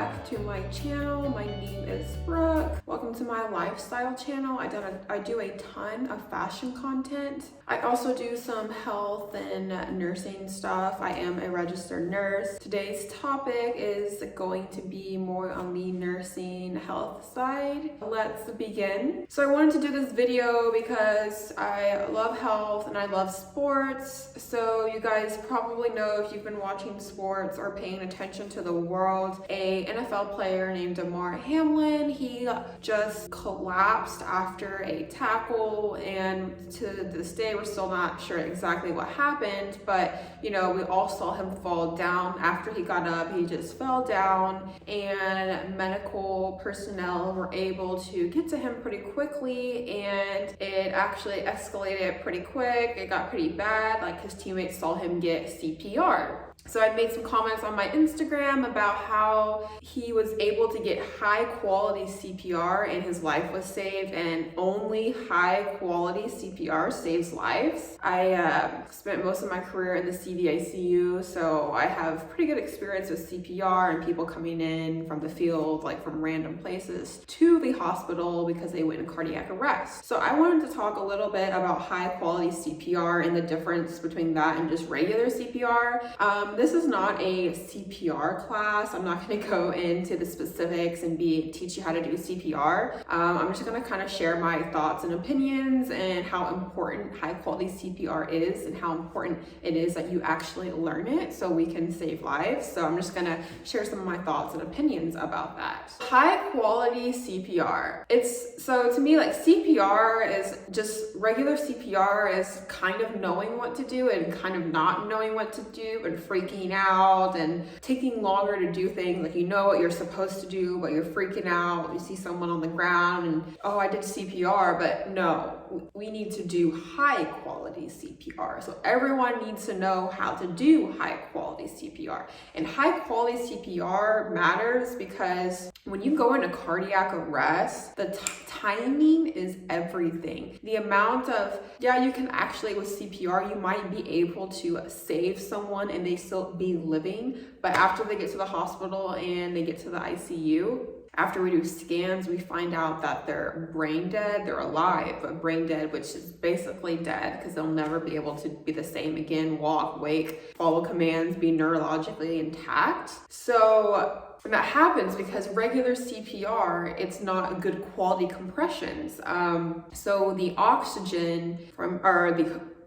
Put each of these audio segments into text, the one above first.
back to my channel. My name is Brooke. Welcome to my lifestyle channel. I do a ton of fashion content. I also do some health and nursing stuff. I am a registered nurse. Today's topic is going to be more on the nursing health side. Let's begin. So I wanted to do this video because I love health and I love sports. So you guys probably know, if you've been watching sports or paying attention to the world, a NFL player named Damar Hamlin, he just collapsed after a tackle, and to this day we're still not sure exactly what happened, but you know, we all saw him fall down. After he got up, he just fell down, and medical personnel were able to get to him pretty quickly, and it actually escalated pretty quick. It got pretty bad. Like, his teammates saw him get CPR. So I made some comments on my Instagram about how he was able to get high quality CPR and his life was saved, and only high quality CPR saves lives. I spent most of my career in the CVICU, so I have pretty good experience with CPR and people coming in from the field, like from random places, to the hospital because they went in cardiac arrest. So I wanted to talk a little bit about high quality CPR and the difference between that and just regular CPR. This is not a CPR class. I'm not going to go into the specifics and teach you how to do CPR. I'm just going to kind of share my thoughts and opinions and how important high quality CPR is and how important it is that you actually learn it so we can save lives. So I'm just going to share some of my thoughts and opinions about that. High quality CPR. So to me, like, CPR is just regular CPR is kind of knowing what to do and kind of not knowing what to do and freaking out and taking longer to do things. Like, you know what you're supposed to do, but you're freaking out. You see someone on the ground and, oh, I did CPR, but no, we need to do high quality CPR. So everyone needs to know how to do high quality CPR. And high quality CPR matters because when you go into cardiac arrest, the timing is everything. The amount of, you can actually, with CPR, you might be able to save someone and they still be living, but after they get to the hospital and they get to the ICU, after we do scans, we find out that they're brain dead. They're alive, but brain dead, which is basically dead because they'll never be able to be the same again, walk, wake, follow commands, be neurologically intact. So that happens because regular CPR, it's not good quality compressions. So the oxygen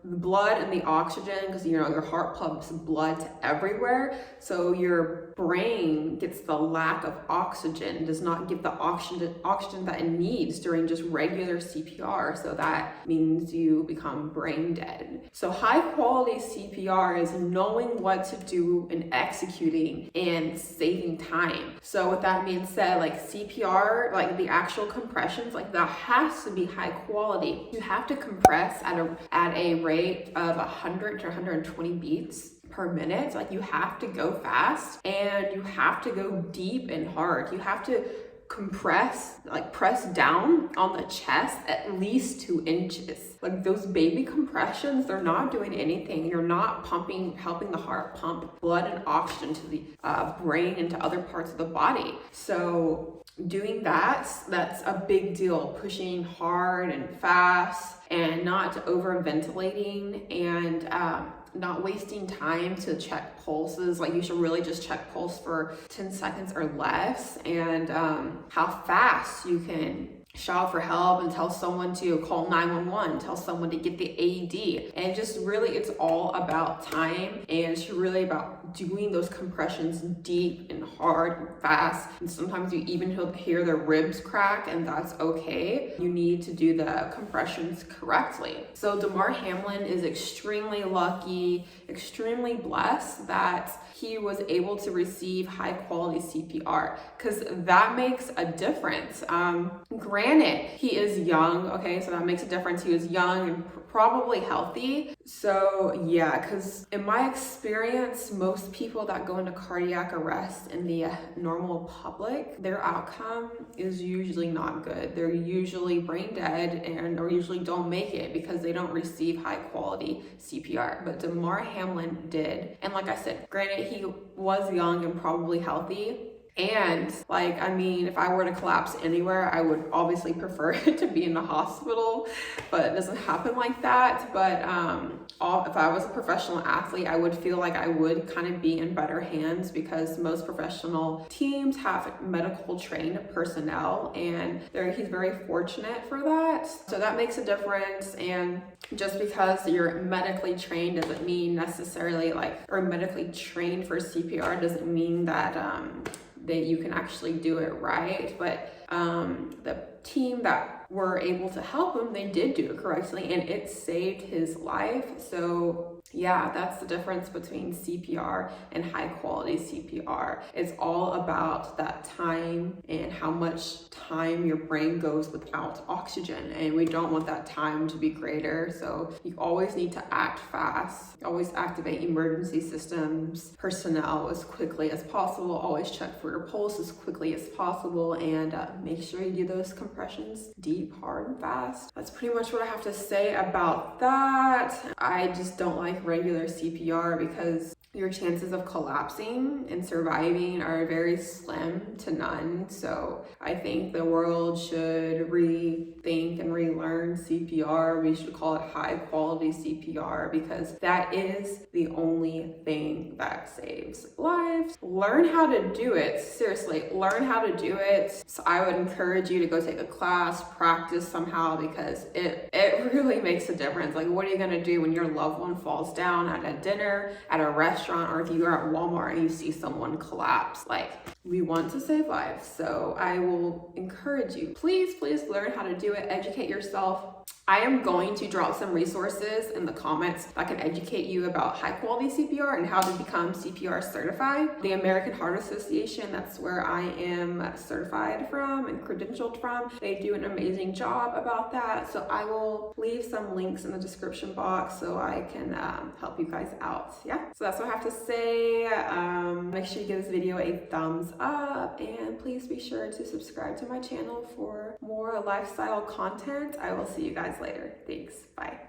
the blood and the oxygen, because you know your heart pumps blood to everywhere, so your brain gets the lack of oxygen, does not get the oxygen that it needs during just regular CPR, so that means you become brain dead. So high quality CPR is knowing what to do and executing and saving time. So with that being said, like CPR, like the actual compressions, like that has to be high quality. You have to compress at a rate of 100 to 120 beats per minute. Like, you have to go fast and you have to go deep and hard. You have to compress, like press down on the chest at least 2 inches. Like, those baby compressions, they're not doing anything. You're not helping the heart pump blood and oxygen to the brain and to other parts of the body. So doing that's a big deal. Pushing hard and fast and not over ventilating and not wasting time to check pulses. Like, you should really just check pulse for 10 seconds or less, and how fast you can shout for help and tell someone to call 911, tell someone to get the AED. And just really, it's all about time, and it's really about doing those compressions deep and hard and fast. And sometimes you even hear the ribs crack, and that's okay. You need to do the compressions correctly. So Damar Hamlin is extremely lucky, extremely blessed that he was able to receive high quality CPR, because that makes a difference. Granted, he is young, okay, so that makes a difference. He was young and probably healthy. So yeah, because in my experience, most people that go into cardiac arrest in the normal public, their outcome is usually not good. They're usually brain dead or usually don't make it because they don't receive high quality CPR. But Damar Hamlin did. And like I said, granted, he was young and probably healthy, And like, I mean, if I were to collapse anywhere, I would obviously prefer it to be in the hospital, but it doesn't happen like that. But if I was a professional athlete, I would feel like I would kind of be in better hands, because most professional teams have medical trained personnel, and he's very fortunate for that. So that makes a difference. And just because you're medically trained doesn't mean necessarily or medically trained for CPR doesn't mean that that you can actually do it right. But the team that were able to help him, they did do it correctly, and it saved his life. So yeah, that's the difference between CPR and high quality CPR. It's all about that time and how much time your brain goes without oxygen, and we don't want that time to be greater. So you always need to act fast, always activate emergency systems personnel as quickly as possible, always check for your pulse as quickly as possible, and make sure you do those compressions deep, hard, and fast. That's pretty much what I have to say about that. I just don't like regular CPR because your chances of collapsing and surviving are very slim to none. So I think the world should rethink and relearn CPR. We should call it high quality CPR, because that is the only thing that saves lives. Learn how to do it. Seriously, learn how to do it. So I would encourage you to go take a class, practice somehow, because it really makes a difference. Like, what are you gonna do when your loved one falls down at a dinner, at a restaurant, or if you're at Walmart and you see someone collapse? Like, we want to save lives. So I will encourage you, please learn how to do it, educate yourself. I am going to drop some resources in the comments that can educate you about high quality CPR and how to become CPR certified. The American Heart Association, that's where I am certified from and credentialed from. They do an amazing job about that. So I will leave some links in the description box so I can help you guys out. Yeah, so that's what I have to say. Make sure you give this video a thumbs up, and please be sure to subscribe to my channel for more lifestyle content. I will see you guys later. Thanks. Bye.